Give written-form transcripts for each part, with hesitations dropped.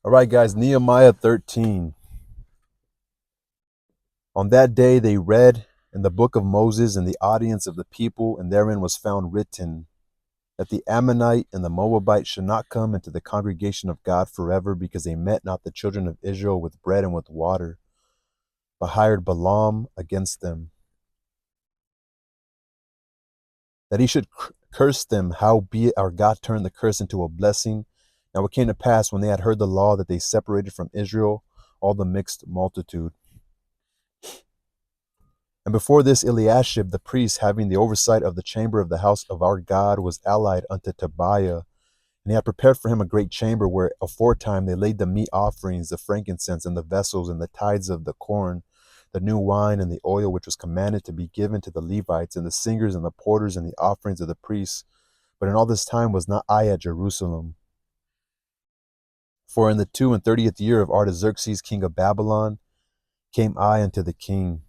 All right, guys, Nehemiah 13. On that day they read in the book of Moses in the audience of the people, and therein was found written that the Ammonite and the Moabite should not come into the congregation of God forever, because they met not the children of Israel with bread and with water, but hired Balaam against them, that he should curse them. Howbeit our God turned the curse into a blessing. Now it came to pass, when they had heard the law, that they separated from Israel all the mixed multitude. And before this Eliashib the priest, having the oversight of the chamber of the house of our God, was allied unto Tobiah. And he had prepared for him a great chamber, where aforetime they laid the meat offerings, the frankincense, and the vessels, and the tithes of the corn, the new wine, and the oil, which was commanded to be given to the Levites, and the singers, and the porters, and the offerings of the priests. But in all this time was not I at Jerusalem. For in the 32nd year of Artaxerxes king of Babylon came I unto the king.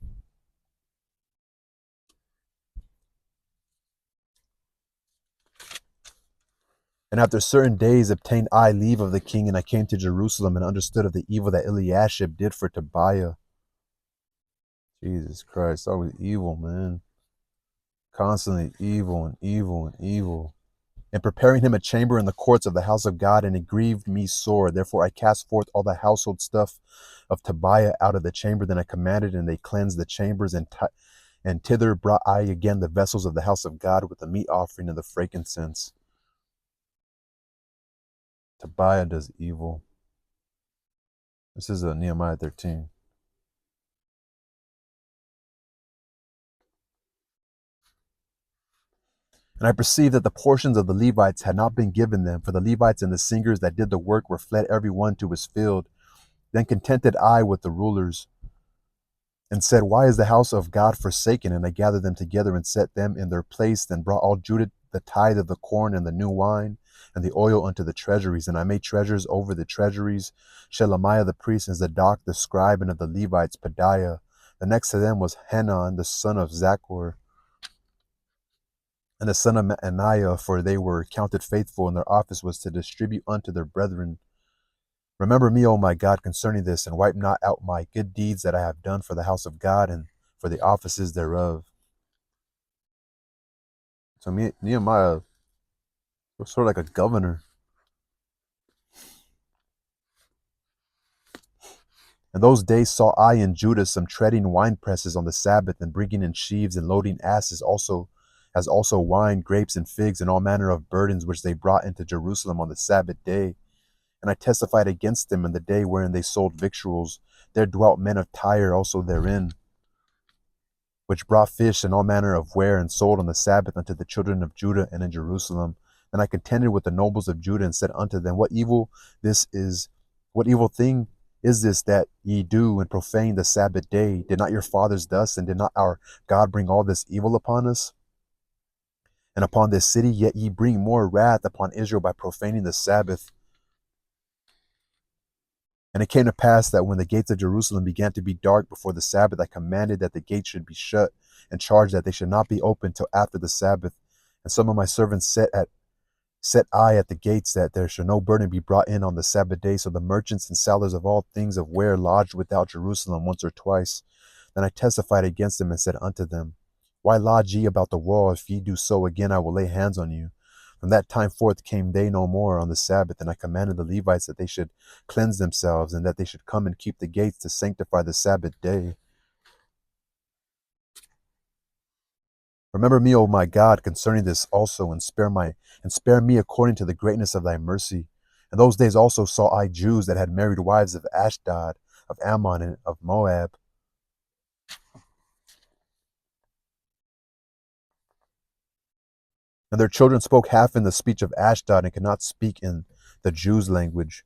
And after certain days obtained I leave of the king, and I came to Jerusalem, and understood of the evil that Eliashib did for Tobiah. Jesus Christ, always evil, man. Constantly evil and evil and evil. And preparing him a chamber in the courts of the house of God, and it grieved me sore. Therefore I cast forth all the household stuff of Tobiah out of the chamber. Then I commanded, and they cleansed the chambers, and thither brought I again the vessels of the house of God with the meat offering and the frankincense. Tobiah does evil. This is Nehemiah 13. And I perceived that the portions of the Levites had not been given them, for the Levites and the singers that did the work were fled every one to his field. Then contented I with the rulers, and said, Why is the house of God forsaken? And I gathered them together and set them in their place, and brought all Judah the tithe of the corn and the new wine and the oil unto the treasuries. And I made treasures over the treasuries, Shelemiah the priest, and Zadok the scribe, and of the Levites Pedaiah. The next to them was Hanan the son of Zachor, and the son of Maaniah, for they were counted faithful, and their office was to distribute unto their brethren. Remember me, O my God, concerning this, and wipe not out my good deeds that I have done for the house of God and for the offices thereof. So Nehemiah was sort of like a governor. In those days saw I in Judah some treading wine presses on the Sabbath, and bringing in sheaves, and loading asses also, as also wine, grapes, and figs, and all manner of burdens, which they brought into Jerusalem on the Sabbath day. And I testified against them in the day wherein they sold victuals. There dwelt men of Tyre also therein, which brought fish and all manner of ware, and sold on the Sabbath unto the children of Judah and in Jerusalem. And I contended with the nobles of Judah, and said unto them, what evil thing is this that ye do, and profane the Sabbath day? Did not your fathers thus, and did not our God bring all this evil upon us and upon this city? Yet ye bring more wrath upon Israel by profaning the Sabbath. And it came to pass that when the gates of Jerusalem began to be dark before the Sabbath, I commanded that the gates should be shut, and charged that they should not be opened till after the Sabbath. And some of my servants set I at the gates, that there should no burden be brought in on the Sabbath day. So the merchants and sellers of all things of ware lodged without Jerusalem once or twice. Then I testified against them, and said unto them, Why lodge ye about the wall? If ye do so again, I will lay hands on you. From that time forth came they no more on the Sabbath. And I commanded the Levites that they should cleanse themselves, and that they should come and keep the gates to sanctify the Sabbath day. Remember me, O my God, concerning this also, and spare me according to the greatness of thy mercy. In those days also saw I Jews that had married wives of Ashdod, of Ammon, and of Moab. And their children spoke half in the speech of Ashdod, and could not speak in the Jews' language,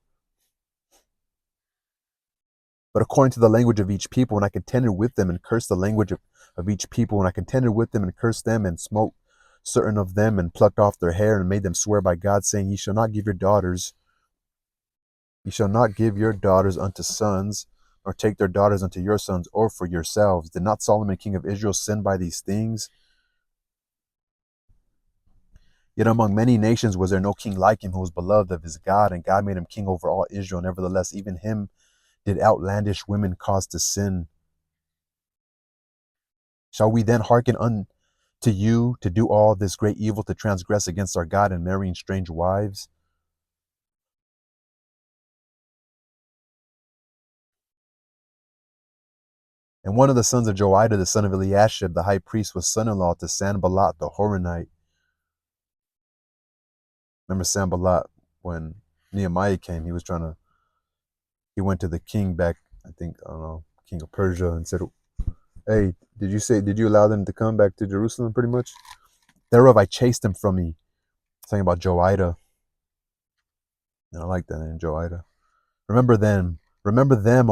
but according to the language of each people. And I contended with them, and cursed the language of each people. And I contended with them, and cursed them, and smote certain of them, and plucked off their hair, and made them swear by God, saying, Ye shall not give your daughters unto sons, nor take their daughters unto your sons, or for yourselves. Did not Solomon king of Israel sin by these things? Yet among many nations was there no king like him, who was beloved of his God, and God made him king over all Israel. Nevertheless, even him did outlandish women cause to sin. Shall we then hearken unto you to do all this great evil, to transgress against our God and marrying strange wives? And one of the sons of Joiada, the son of Eliashib, the high priest, was son-in-law to Sanballat the Horonite. Remember Sanballat, when Nehemiah came, he went to the king back, I think, I don't know, king of Persia, and said, hey, did you allow them to come back to Jerusalem, pretty much? Thereof I chased them from me. Talking about Joiada. And I like that name, Joiada. Remember them,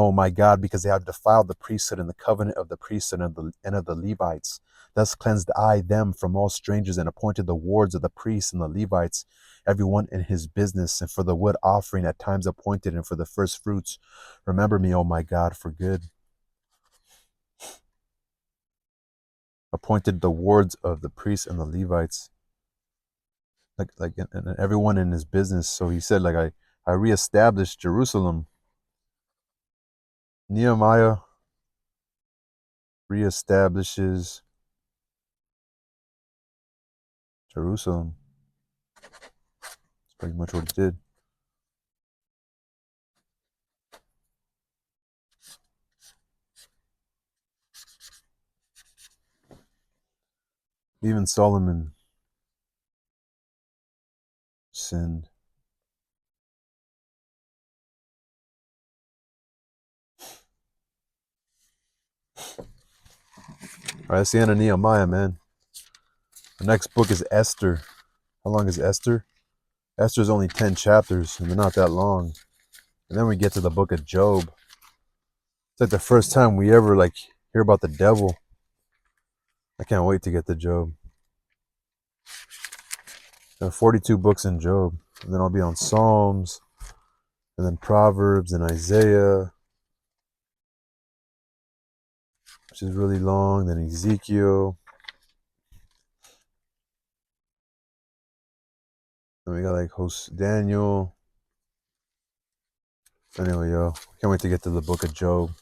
O my God, because they have defiled the priesthood and the covenant of the priesthood and of the Levites. Thus cleansed I them from all strangers, and appointed the wards of the priests and the Levites, every one in his business, and for the wood offering at times appointed, and for the first fruits. Remember me, O my God, for good. Appointed the wards of the priests and the Levites, and everyone in his business. So he said, I reestablished Jerusalem. Nehemiah reestablishes Jerusalem. That's pretty much what he did. Even Solomon sinned. All right, that's the end of Nehemiah, man. The next book is Esther. How long is Esther? Esther's only 10 chapters, and they're not that long. And then we get to the book of Job. It's like the first time we ever hear about the devil. I can't wait to get to Job. There are 42 books in Job, and then I'll be on Psalms, and then Proverbs and Isaiah, which is really long, then Ezekiel. Then we got Daniel. Anyway, yo, can't wait to get to the book of Job.